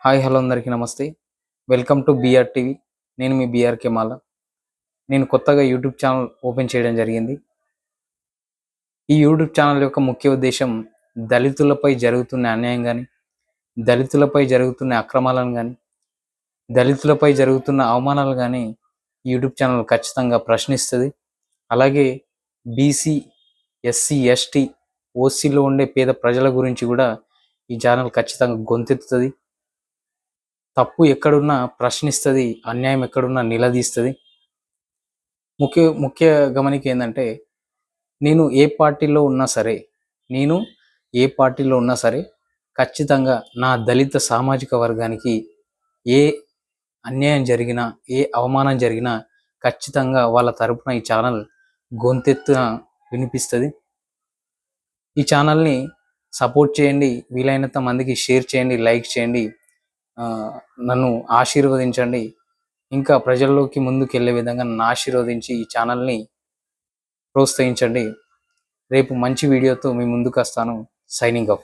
Hi hello అందరికీ నమస్తే. Welcome to BR TV. నేను మీ బీఆర్‌కే మాల. నేను కొత్తగా యూట్యూబ్ ఛానల్ ఓపెన్ చేయడం జరిగింది. ఈ యూట్యూబ్ ఛానల్ యొక్క ముఖ్య ఉద్దేశం దళితులపై జరుగుతున్న అన్యాయం గాని, దళితులపై జరుగుతున్న అక్రమాలను గాని, దళితులపై జరుగుతున్న అవమానాలు గాని యూట్యూబ్ ఛానల్ ఖచ్చితంగా ప్రశ్నిస్తది. అలాగే బీసీ, ఎస్సీ, ఎస్టీ, ఓసీలో ఉండే పేద ప్రజల గురించి కూడా ఈ ఛానల్ ఖచ్చితంగా గొంతెత్తుతది. తప్పు ఎక్కడున్నా ప్రశ్నిస్తది, అన్యాయం ఎక్కడున్నా నిలదీస్తది. ముఖ్య ముఖ్య గమనిక ఏందంటే, నేను ఏ పార్టీలో ఉన్నా సరే, నేను ఏ పార్టీలో ఉన్నా సరే, ఖచ్చితంగా నా దళిత సామాజిక వర్గానికి ఏ అన్యాయం జరిగినా, ఏ అవమానం జరిగినా ఖచ్చితంగా వాళ్ళ తరపున ఈ ఛానల్ గొంతెత్తున వినిపిస్తది. ఈ ఛానల్‌ని సపోర్ట్ చేయండి. వీలైనంత మందికి షేర్ చేయండి, లైక్ చేయండి. నన్ను ఆశీర్వదించండి. ఇంకా ప్రజల్లోకి ముందుకెళ్ళే విధంగా నన్ను ఆశీర్వదించి ఈ ఛానల్‌ని ప్రోత్సహించండి. రేపు మంచి వీడియోతో మీ ముందుకొస్తాను. Signing off.